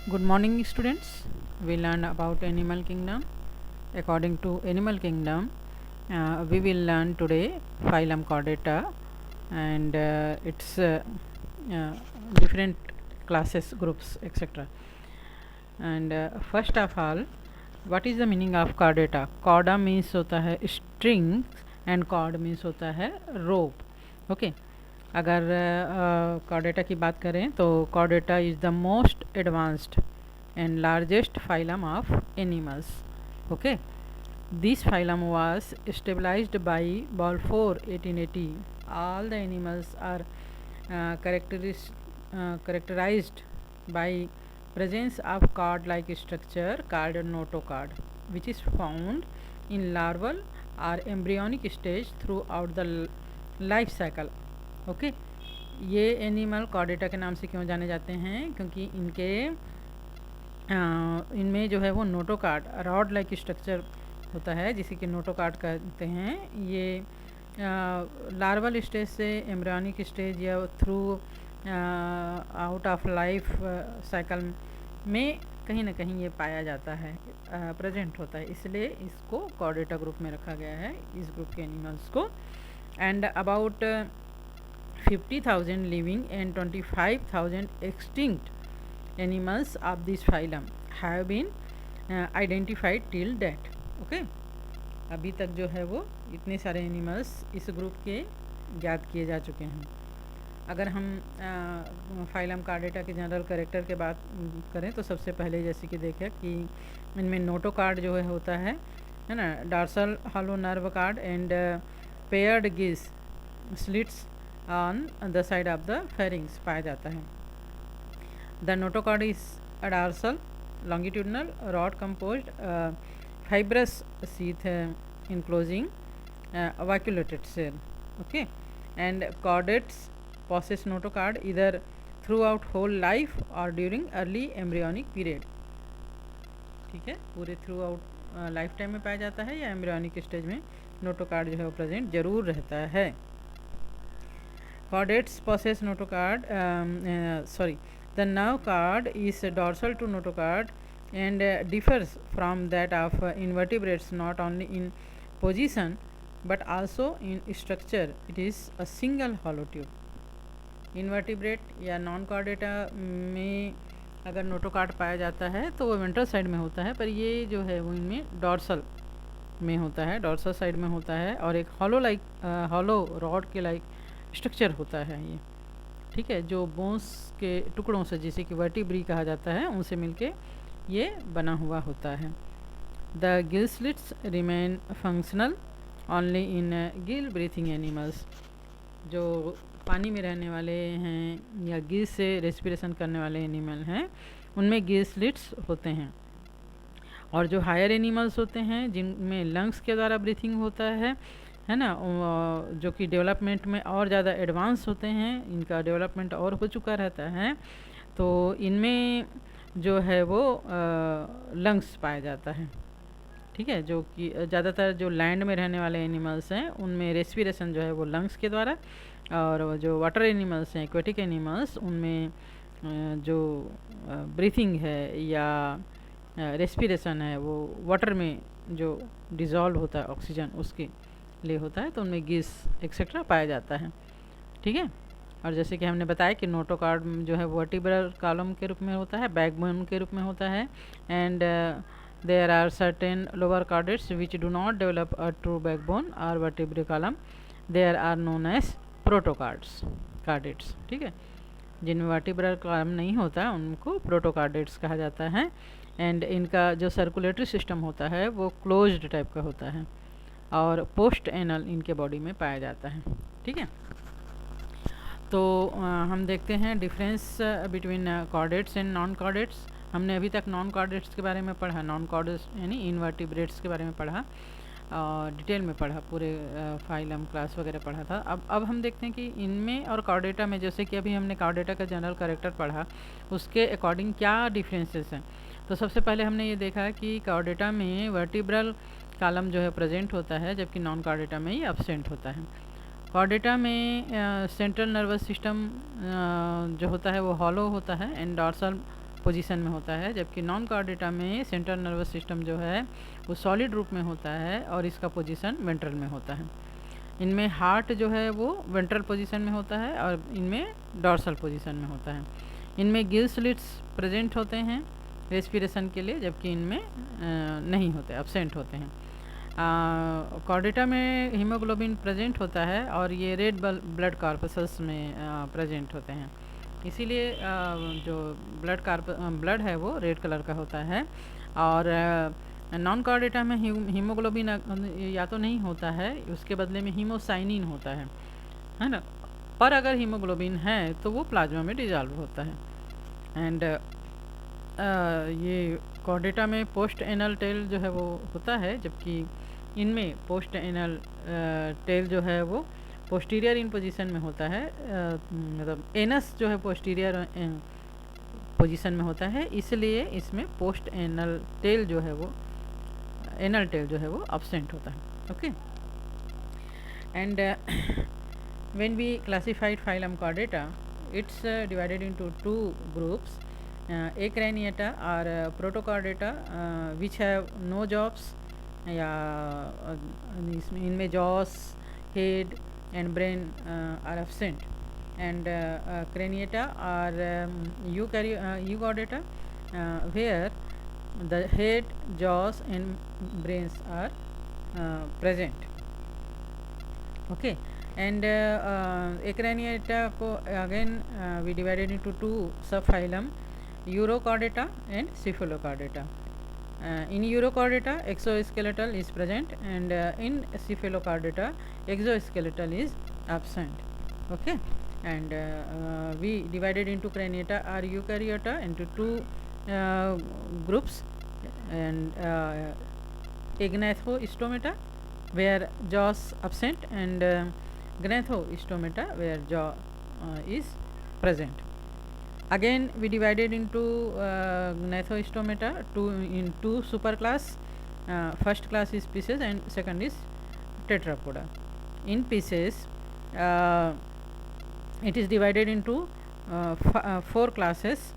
Good morning, students. We learn about animal kingdom. According to animal kingdom, we will learn today phylum Chordata and its uh, different classes, groups, etc. And first of all, what is the meaning of Chordata? Chorda means होता है strings and cord means होता है rope. Okay. अगर Chordata की बात करें तो Chordata is the most advanced and largest phylum of animals. Okay, this phylum was stabilised by Balfour 1880. All the animals are characterized by presence of cord like structure called notochord, which is found in larval or embryonic stage throughout the life cycle. Okay, ये animal Chordata के नाम से क्यों जाने जाते हैं? क्योंकि इनमें जो है वो नोटोकार्ड रॉड लाइक स्ट्रक्चर होता है जिसे कि नोटोकार्ड कहते हैं. ये लार्वल स्टेज से एम्ब्रियोनिक स्टेज या through out of life cycle में कहीं ना कहीं ये पाया जाता है, प्रेजेंट होता है, इसलिए इसको कॉर्डेटा ग्रुप में रखा गया है, इस ग्रुप के एनिमल्स को. And about 50,000 living and 25,000 extinct animals of this phylum have been identified till date. Okay, अभी तक जो है वो इतने सारे एनिमल्स इस ग्रुप के ज्ञात किए जा चुके हैं. अगर हम फाइलम कार्डेटा के जनरल कैरेक्टर के बात करें तो सबसे पहले जैसे कि देखें कि इनमें नोटोकार्ड जो है होता है ना, dorsal hollow nerve cord and paired गिज slits on the side of the pharynx पाया जाता है. The notochord is a dorsal longitudinal rod composed fibrous sheath enclosing vacuolated cell. Okay, and chordates possess notochord either throughout whole life or during early embryonic period. ठीक है, पूरे through out life time में पाया जाता है या embryonic stage में notochord जो है वो प्रेजेंट जरूर रहता है. Chordates possess notochord. The nerve cord is dorsal to notochord and differs from that of invertebrates not only in position but also in structure. It is a single hollow tube. Invertebrate या non Chordata में अगर notochord पाया जाता है तो वो ventral side में होता है, पर ये जो है वो इनमें डॉर्सल में होता है, डॉर्सल साइड में होता है, और एक हॉलो रॉड के लाइक स्ट्रक्चर होता है ये. ठीक है, जो बोन्स के टुकड़ों से जिसे कि वर्टिब्री कहा जाता है उनसे मिलके ये बना हुआ होता है. The gill slits remain functional only in Gill breathing animals. जो पानी में रहने वाले हैं या गिल से रेस्पिरेशन करने वाले एनिमल हैं उनमें गिल स्लिट्स होते हैं, और जो हायर एनिमल्स होते हैं जिनमें लंग्स के द्वारा ब्रीथिंग होता है ना, जो कि डेवलपमेंट में और ज़्यादा एडवांस होते हैं, इनका डेवलपमेंट और हो चुका रहता है, तो इनमें जो है वो लंग्स पाया जाता है. ठीक है, जो कि ज़्यादातर जो लैंड में रहने वाले एनिमल्स हैं उनमें रेस्पिरेशन जो है वो लंग्स के द्वारा, और जो वाटर एनिमल्स हैं एक्वेटिक एनिमल्स उनमें जो ब्रीथिंग है या रेस्पिरेशन है वो वाटर में जो डिज़ोल्व होता है ऑक्सीजन उसके लिए होता है, तो उनमें गिस एक्सेट्रा पाया जाता है. ठीक है, और जैसे कि हमने बताया कि नोटोकॉर्ड जो है वर्टिब्रल कॉलम के रूप में होता है, बैकबोन के रूप में होता है, and there are certain lower chordates which do not develop a true backbone और vertebral column, there are known as protochordates. ठीक है, जिनमें वर्टिब्रल कॉलम नहीं होता उनको प्रोटोकॉर्डेट्स कहा जाता है, एंड इनका जो सर्कुलेटरी सिस्टम होता है वो क्लोज्ड टाइप का होता है और पोस्ट एनल इनके बॉडी में पाया जाता है. ठीक है, तो हम देखते हैं difference between chordates and non chordates. हमने अभी तक नॉन कॉर्डेट्स के बारे में पढ़ा, नॉन कॉर्डेट्स यानी इनवर्टिब्रेट्स के बारे में पढ़ा, डिटेल में पढ़ा, पूरे फाइलम क्लास वगैरह पढ़ा था. अब हम देखते हैं कि इनमें और कॉर्डेटा में, जैसे कि अभी हमने कॉर्डेटा का जनरल कैरेक्टर पढ़ा, उसके अकॉर्डिंग क्या डिफरेंसेस हैं. तो सबसे पहले हमने ये देखा कि कॉर्डेटा में वर्टिब्रल कॉलम जो है प्रेजेंट होता है, जबकि नॉन कॉर्डेटा में ये एब्सेंट होता है. कॉर्डेटा में सेंट्रल नर्वस सिस्टम जो होता है वो हॉलो होता है, एंड डॉर्सल पोजीशन में होता है, जबकि नॉन कार्डेटा में सेंट्रल नर्वस सिस्टम जो है वो सॉलिड रूप में होता है और इसका पोजीशन वेंट्रल में होता है। इनमें हार्ट जो है वो वेंट्रल पोजीशन में होता है और इनमें डॉर्सल पोजीशन में होता है। इनमें गिल स्लिट्स प्रेजेंट होते हैं रेस्पिरेशन के लिए, जबकि इनमें नहीं होते, एब्सेंट होते हैं। कॉर्डेटा में हीमोग्लोबिन प्रेजेंट होता है और ये रेड ब्लड कॉर्पसेस में प्रेजेंट होते हैं, इसीलिए जो ब्लड है वो रेड कलर का होता है। और नॉन कॉर्डेटा में हीमोग्लोबिन या तो नहीं होता है, उसके बदले में हीमोसाइनिन होता है ना। पर अगर हीमोग्लोबिन है तो वो प्लाज्मा में डिजॉल्व होता है। एंड ये कॉर्डेटा में पोस्ट एनल टेल जो है वो होता है, जबकि इनमें पोस्ट एनल टेल जो है वो पोस्टीरियर इन पोजीशन में होता है, मतलब एनस जो है पोस्टीरियर पोजीशन में होता है, इसलिए इसमें पोस्ट एनल टेल जो है वो एनल टेल जो है वो एब्सेंट होता है। Okay, and when we classified phylum Chordata, it's divided into two groups, Acraniata or Protochordata, which have no jaws, या इनमें jaws, head and brain are absent, and Craniata or Euchordata, where the head, jaws and brains are present. Okay, and Acraniata को again we divided into two subphylum, Urochordata and Cephalochordata. In Urochordata exoskeletal is present, and in Cephalochordata exoskeletal is absent. Okay, and we divided into Craniata or Eukaryota into two groups, and Agnatho-stomata where jaws absent, and Gnatho-stomata where jaw is present. Again we divided into Gnatho-stomata in two superclass. First class is Pisces and second is Tetrapoda. In Pisces it is divided into four classes.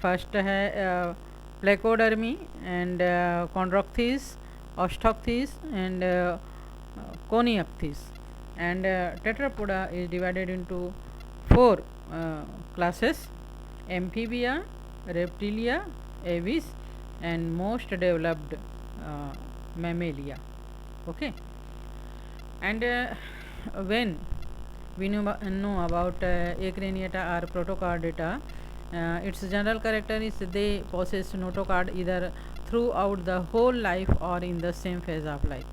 First है Placodermy and Chondrochthes, Ostocthes and Coniacthes, and Tetrapoda is divided into four classes: Amphibia, Reptilia, Aves and most developed Mammalia. Okay, and when we know about Acraniata or Protochordata, its general character is they possess notocard either throughout the whole life or in the same phase of life.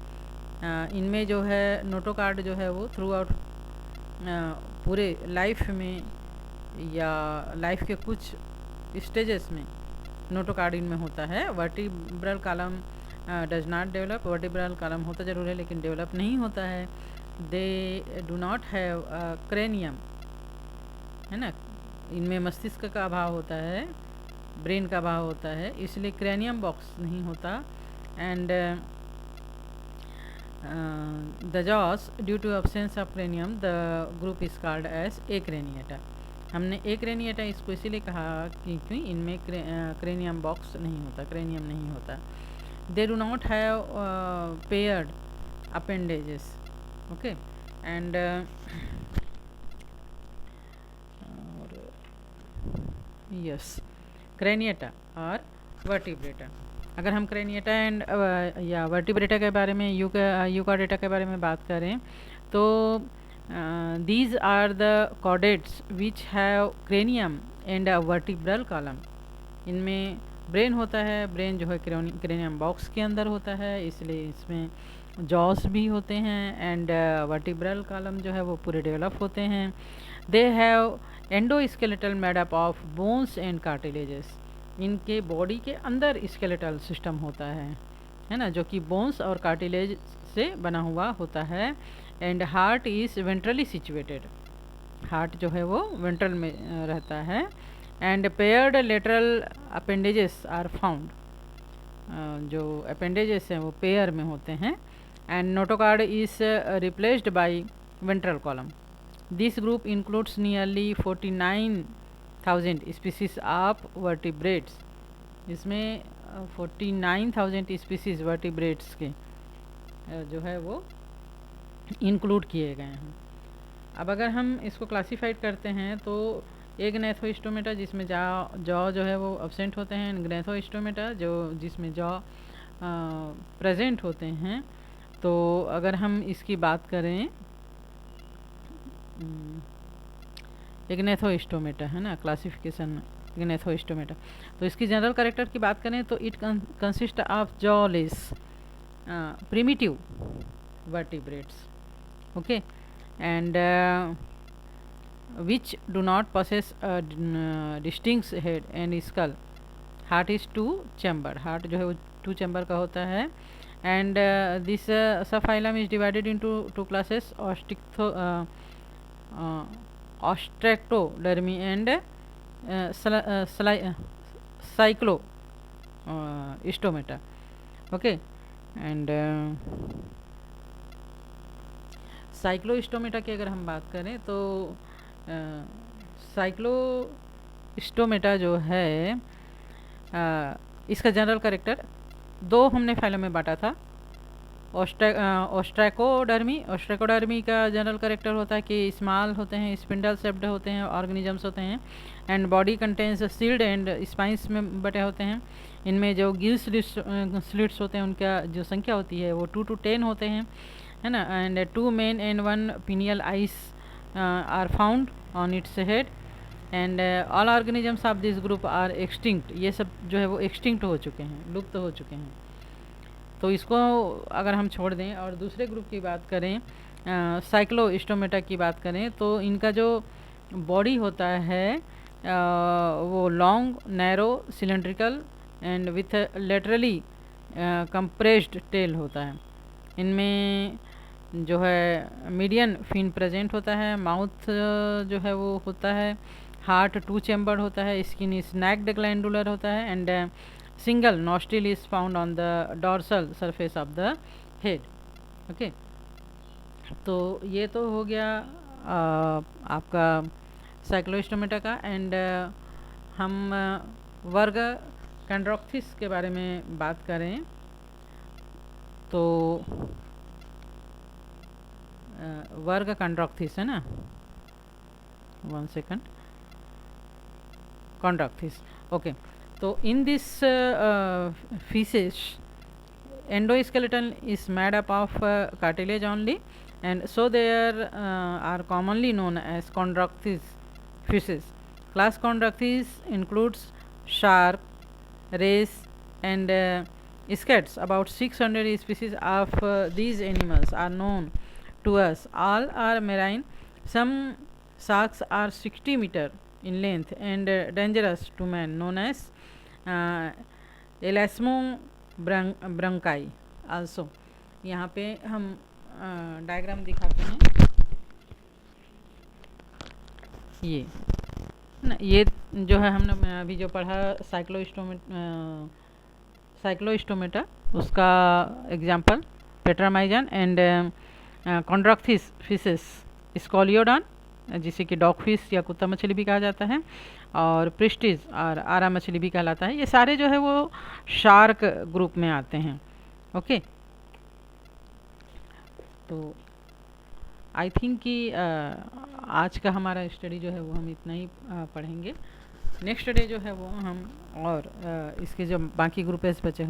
इनमें जो है notochord जो है वो through out पूरे life में या life के कुछ स्टेजेस में नोटोकार्ड इनमें होता है। Vertebral column does not develop, vertebral column होता जरूर है लेकिन डेवलप नहीं होता है। They do not have cranium, है ना, इनमें मस्तिष्क का अभाव होता है, ब्रेन का अभाव होता है, इसलिए क्रेनियम बॉक्स नहीं होता। And the jaws due to absence of cranium the group is called as Acrania. हमने एक्रेनिएटा इसको इसीलिए कहा क्योंकि इनमें क्रेनियम बॉक्स नहीं होता, क्रेनियम नहीं होता। They do not have paired appendages. Okay, and yes craniata और वर्टिब्रेटा। अगर हम क्रेनिएटा एंड या वर्टिब्रेटा के बारे में यूकार्डेटा के बारे में बात करें तो these are the chordates which have cranium and a vertebral column. इनमें ब्रेन होता है, ब्रेन जो है क्रेनियम बॉक्स के अंदर होता है, इसलिए इसमें जॉस भी होते हैं एंड वर्टिब्रल कॉलम जो है वो पूरे डेवलप होते हैं। They have endoskeletal made up of bones and cartilages. इनके बॉडी के अंदर स्केलेटल सिस्टम होता है ना, जो कि बोन्स और कार्टिलेज से बना हुआ होता है। And heart is ventrally situated, heart जो है वो वेंट्रल में रहता है। And paired lateral appendages are found, जो अपेंडेजेस हैं वो पेयर में होते हैं। And notochord is replaced by ventral column. This group includes nearly 49 49,000 species of vertebrates, इसमें 49,000 स्पीसीज वर्टिब्रेट्स के जो है वो इंक्लूड किए गए हैं। अब अगर हम इसको क्लासीफाइड करते हैं तो एक ग्नेथोस्टोमेटा जिसमें जॉ जो है वो अब्सेंट होते हैं, ग्नेथोस्टोमेटा जो जिसमें जॉ प्रेजेंट होते हैं। तो अगर हम इसकी बात करें, इग्नेथोस्टोमेटा है ना, क्लासिफिकेशन इग्नेथोस्टोमेटा, तो इसकी जनरल कैरेक्टर की बात करें तो it consist of jawless primitive vertebrates, okay, and which do not possess a distinct head and skull. Heart is 2 chamber, heart जो है वो 2 chamber का होता है, and this subphylum is divided into 2 classes, ostracodermy and cyclostomata, okay, and Cyclostomata की अगर हम बात करें तो साइक्लोस्टोमेटा जो है इसका जनरल कैरेक्टर दो हमने फाइलम में बांटा था। ऑस्ट्रैकोडर्मी का जनरल कैरेक्टर होता है कि स्मॉल होते हैं, स्पिंडल शेप्ड होते हैं, ऑर्गेनिजम्स होते हैं, and body contains sealed and spines में बटे होते हैं। इनमें जो गिल स्लिट्स होते हैं उनका जो संख्या होती है वो 2 to 10 होते हैं, है ना, and 2 main and 1 pineal eyes are found on its head, and all organisms of this group are extinct. ये सब जो है वो एक्सटिंक्ट हो चुके हैं, लुप्त हो चुके हैं। तो इसको अगर हम छोड़ दें और दूसरे ग्रुप की बात करें, साइक्लोस्टोमेटा की बात करें, तो इनका जो बॉडी होता है वो long, narrow, cylindrical and with laterally compressed tail होता है। इनमें जो है मीडियन फिन प्रेजेंट होता है, माउथ जो है वो होता है, हार्ट 2 चैम्बर होता है, स्किन स्नैक्ड ग्लैंडुलर होता है, and single nostril is found on the dorsal surface of the head, okay. तो ये तो हो गया आपका साइक्लोस्टोमेटा का, एंड हम वर्ग कैंड्रोक्थिस के बारे में बात करें तो वर्ग कैंड्रोक्थिस है ना, 1 सेकंड, कैंड्रोक्थिस, ओके। तो in this feces endoskeleton is made up of cartilage only, and so they are commonly known as chondrochthyes fishes. Class Chondrochthyes includes shark, rays, and scats. About 600 species of these animals are known to us. All are marine. Some sharks are 60 meter in length and dangerous to man, known as Elasmobranchii also. यहाँ पे हम diagram दिखाते हैं, ये ना, ये जो है हमने अभी जो पढ़ा साइक्लोस्टोमेटा उसका एग्जाम्पल पेट्रामाइजन, एंड कॉन्ड्रोक्थिस फिशेस स्कोलियोडॉन जिसे कि डॉग फिश या कुत्ता मछली भी कहा जाता है, और प्रिस्टिज और आरा मछली भी कहलाता है। ये सारे जो है वो शार्क ग्रुप में आते हैं, ओके। तो आई थिंक कि आज का हमारा स्टडी जो है वो हम इतना ही पढ़ेंगे। नेक्स्ट डे जो है वो हम और इसके जो बाकी ग्रुप बचे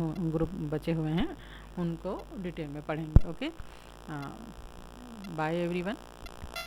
हुए हैं उनको डिटेल में पढ़ेंगे, ओके। Bye everyone.